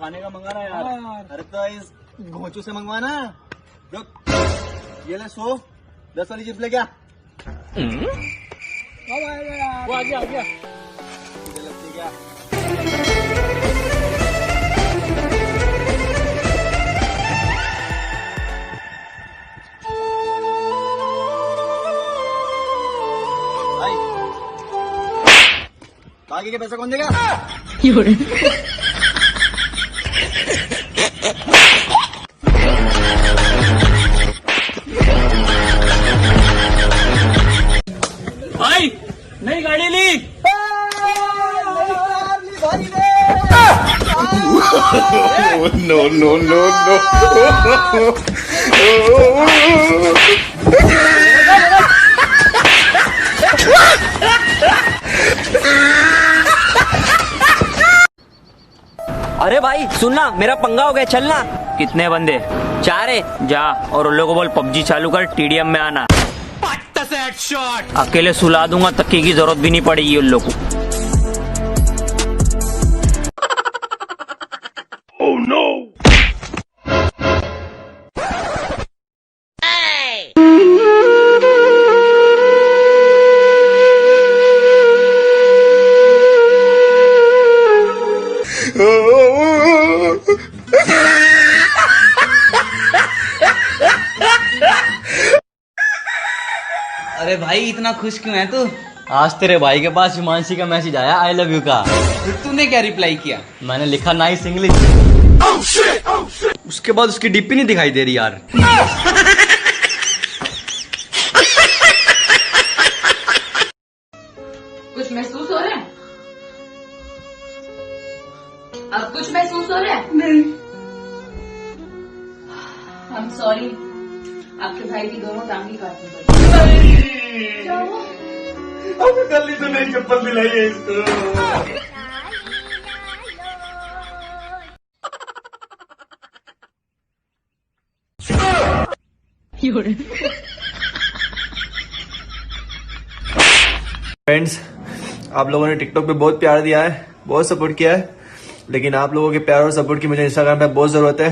खाने का मंगाना यार। अरे तो इस घोंचू से मंगवाना। रुक, ये ले 100, 10 वाली चिप्स ले क्या? वो आ गया मुझे लगती क्या? भाई, आगे के पैसा कौन देगा? भाई नई गाड़ी ली। No, no, no, no. अरे भाई सुनना, मेरा पंगा हो गया, चलना। कितने बंदे? 4 है। जा और उन लोगों को बोल पबजी चालू कर, टीडीएम में आना। अकेले सुला दूंगा, तक्की की जरूरत भी नहीं पड़ेगी उन लोगों को। Oh no! अरे भाई इतना खुश क्यों है तू? आज तेरे भाई के पास हिमांशी का मैसेज आया आई लव यू का। फिर तूने क्या रिप्लाई किया? मैंने लिखा नाइस इंग्लिश। उसके बाद उसकी डीपी नहीं दिखाई दे रही यार। कुछ महसूस हो रहा है? अब कुछ महसूस हो रहा है? नहीं। I'm sorry, आपके भाई की दोनों टांगी काटनी पड़ी। क्या हुआ? अब कल ही तो नई चप्पल दिलाई है इसको। फ्रेंड्स, आप लोगों ने टिकटॉक पे बहुत प्यार दिया है, बहुत सपोर्ट किया है, लेकिन आप लोगों के प्यार और सपोर्ट की मुझे इंस्टाग्राम पे बहुत जरूरत है।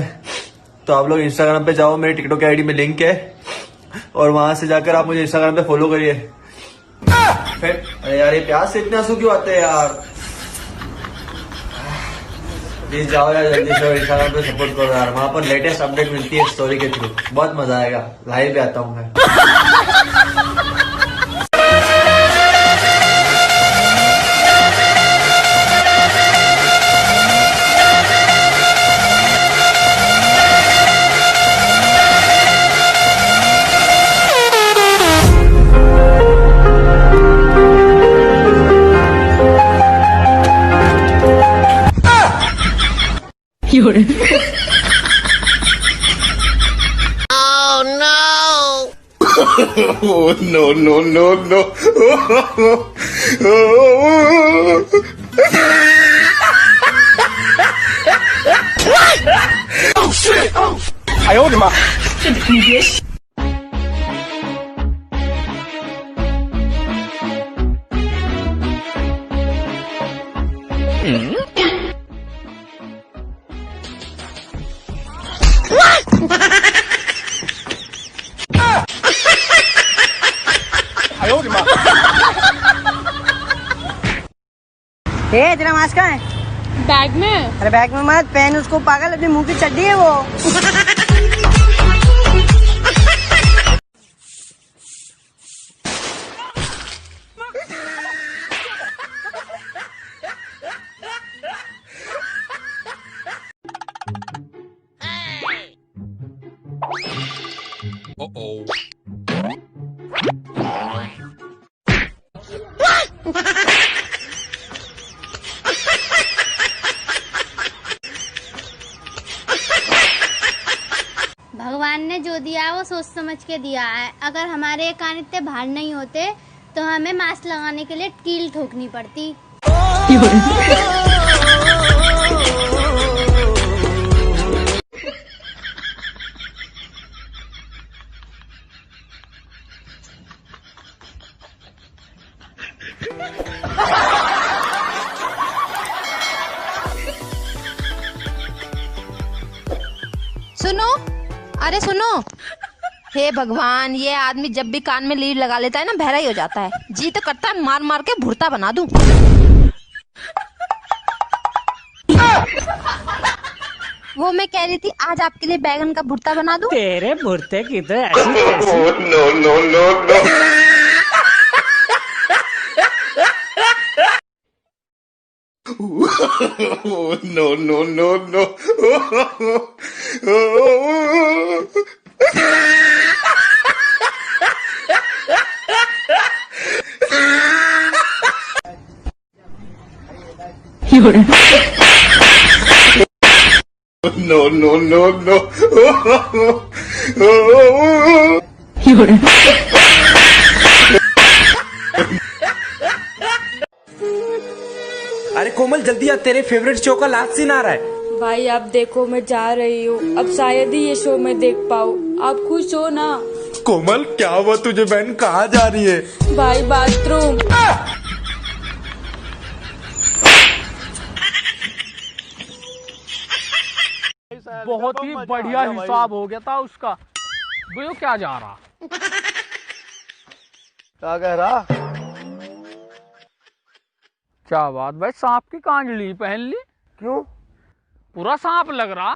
तो आप लोग इंस्टाग्राम पे जाओ, मेरे टिकटॉक की आईडी में लिंक है और वहां से जाकर आप मुझे इंस्टाग्राम पे फॉलो करिए। अरे यार ये प्यार से इतने आंसू क्यों आते हैं यार? प्लीज जाओ यार जल्दी से इंस्टाग्राम पे सपोर्ट करो यार, वहां पर लेटेस्ट अपडेट मिलती है स्टोरी के थ्रू, बहुत मजा आएगा। लाइव भी आता हूँ मैं। Oh no, no, no, no. Oh shit! Oh! 哎呦我的妈！ 哎呦我的妈！ ए, तेरा मास्क कहाँ है? बैग में। अरे बैग में मत पहन उसको, पागल, अपने मुंह की चड्डी है वो। भगवान ने जो दिया वो सोच समझ के दिया है। अगर हमारे ये कान इतने भार नहीं होते तो हमें मास्क लगाने के लिए कील ठोकनी पड़ती। सुनो, अरे सुनो। हे भगवान, ये आदमी जब भी कान में लीड लगा लेता है ना, बहरा ही हो जाता है। जी तो करता है मार मार के भुर्ता बना दूं। वो मैं कह रही थी, आज आपके लिए बैगन का भुर्ता बना दूं। तेरे भुर्ते की तो ऐसी no no no no no no no no no no no no अरे कोमल जल्दी आ, तेरे फेवरेट शो का लास्ट सीन आ रहा है। भाई आप देखो, मैं जा रही हूँ, अब शायद ही ये शो मैं देख पाऊँ। आप खुश हो ना? कोमल क्या हुआ तुझे बहन, कहाँ जा रही है? भाई बाथरूम। बहुत ही बढ़िया हिसाब हो गया था उसका। वो क्या जा रहा? क्या कह रहा? क्या बात भाई, सांप की कांडली पहन ली? क्यों? पूरा सांप लग रहा।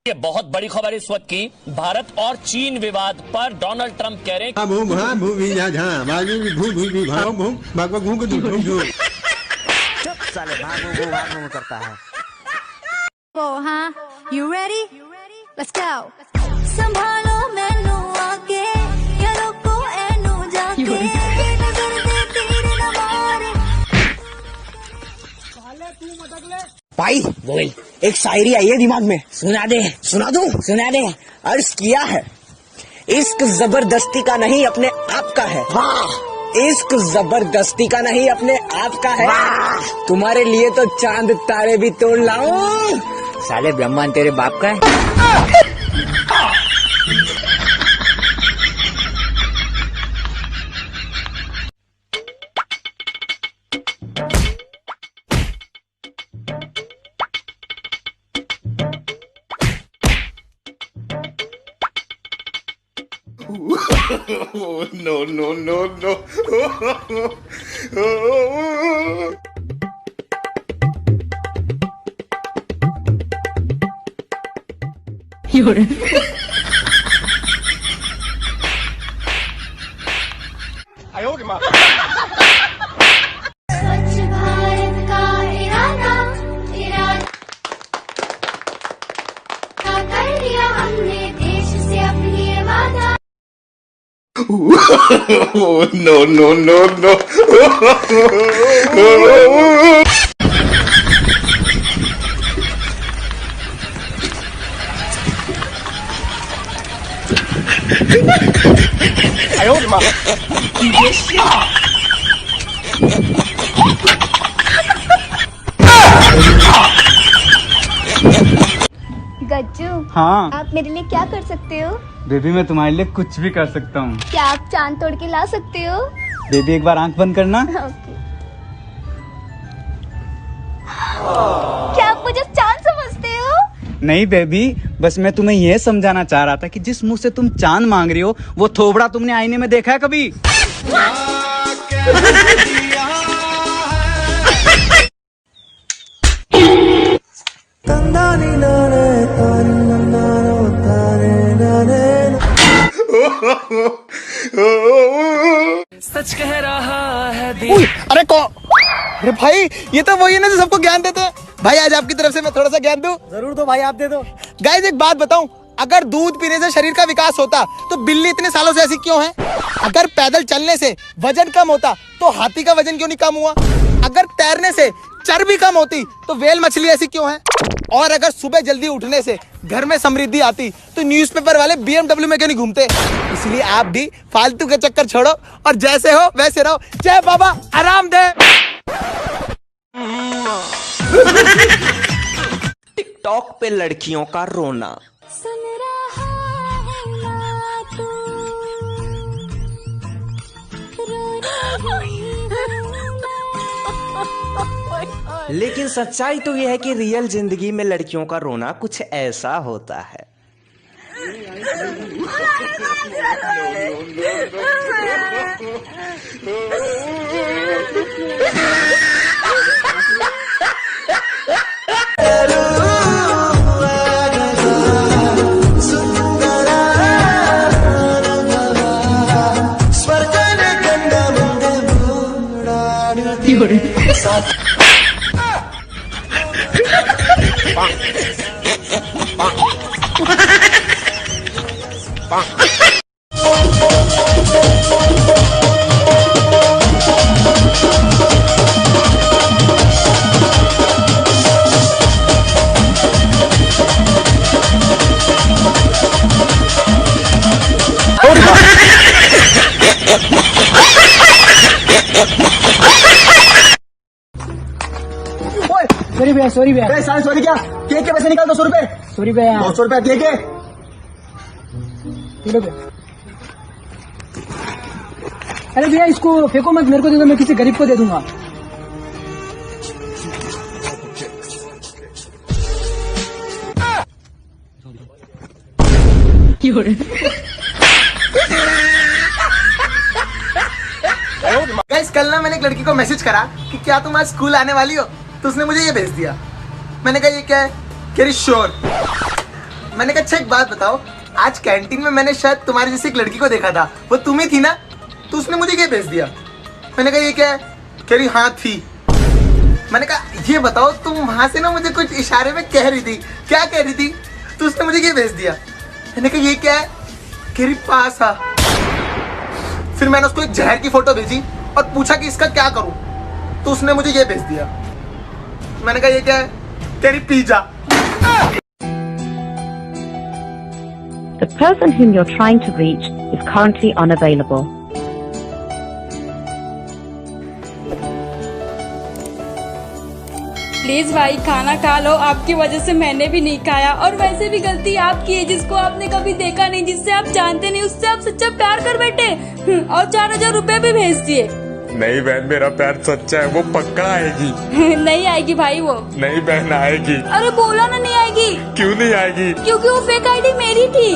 ये बहुत बड़ी खबर इस वक्त की। भारत और चीन विवाद पर डोनाल्ड ट्रंप कह रहे हैं करता है। हाँ, you ready? Let's go. संभालो मैनू आके या रोको एनू जाके नजर दे तीर न मारे। भाई बोल, एक शायरी आई है दिमाग में, सुना दे। सुना दूं? सुना दे। अर्ज किया है, इश्क जबरदस्ती का नहीं अपने आप का है। इश्क जबरदस्ती का नहीं अपने आप का है। तुम्हारे लिए तो चांद तारे भी तोड़ लाऊं। साले ब्रह्मांड तेरे बाप का है। नो नो नो नो स्वच्छ भारत का इरादा कर लिया हमने देश से अपनी वादा। No no no no Gajju, हाँ आप मेरे लिए क्या कर सकते हो? बेबी, मैं तुम्हारे लिए कुछ भी कर सकता हूँ। क्या आप चांद तोड़ के ला सकते हो? बेबी एक बार आंख बंद करना। ओके। क्या आप मुझे चांद समझते हो? नहीं बेबी, बस मैं तुम्हें यह समझाना चाह रहा था कि जिस मुंह से तुम चांद मांग रही हो, वो थोबड़ा तुमने आईने में देखा है कभी? सच कह रहा है दिल। अरे भाई, ये तो वही है ना जो सबको ज्ञान देते हैं। भाई आज आपकी तरफ से मैं थोड़ा सा ज्ञान दूं? जरूर दो भाई, आप दे दो। गाइस एक बात बताऊं, अगर दूध पीने से शरीर का विकास होता तो बिल्ली इतने सालों से ऐसी क्यों है? अगर पैदल चलने से वजन कम होता तो हाथी का वजन क्यों नहीं कम हुआ? अगर तैरने से चर्बी कम होती तो व्हेल मछली ऐसी क्यों है? और अगर सुबह जल्दी उठने से घर में समृद्धि आती तो न्यूज़पेपर वाले BMW में क्यों नहीं घूमते? इसलिए आप भी फालतू के चक्कर छोड़ो और जैसे हो वैसे रहो। जय बाबा आराम दे। टिकटॉक पे लड़कियों का रोना। लेकिन सच्चाई तो यह है कि रियल जिंदगी में लड़कियों का रोना कुछ ऐसा होता है। सॉरी भैया, सॉरी भैया। सॉरी क्या? केक के पैसे निकाल 200 रुपए। सॉरी भैया। 200 रुपया केक है। अरे भैया इसको फेंको मत, मेरे को दे दो, मैं किसी गरीब को दे दूंगा। गाइस कल ना मैंने एक लड़की को मैसेज करा कि क्या तुम आज स्कूल आने वाली हो, तो उसने मुझे ये भेज दिया। मैंने कहा ये क्या है? कह रही श्योर। मैंने कहा अच्छा एक बात बताओ, आज कैंटीन में मैंने शायद तुम्हारी जैसी एक लड़की को देखा था, वो तुम ही थी ना? तो उसने मुझे ये भेज दिया। मैंने कहा ये क्या है? कह रही हाँ थी। मैंने कहा ये बताओ तुम वहां से ना मुझे कुछ इशारे में कह रही थी, क्या कह रही थी? तो उसने मुझे ये भेज दिया। मैंने कहा ये क्या है? कह रही पास आ। फिर मैंने उसको एक जहर की फोटो भेजी और पूछा कि इसका क्या करूं, तो उसने मुझे ये भेज दिया। मैंने कहा ये क्या है? कह रही pizza. The person whom you're trying to reach is currently unavailable. Please भाई खाना खा लो, आपकी वजह से मैंने भी नहीं खाया। और वैसे भी गलती आपकी है, जिसको आपने कभी देखा नहीं, जिससे आप जानते नहीं, उससे आप सच्चा प्यार कर बैठे और 4000 रुपए भी भेज दिए। नहीं बहन, मेरा प्यार सच्चा है, वो पक्का आएगी। नहीं आएगी भाई वो। नहीं बहन आएगी। अरे बोला ना नहीं आएगी। क्यों नहीं आएगी? क्योंकि वो फेक आईडी मेरी थी।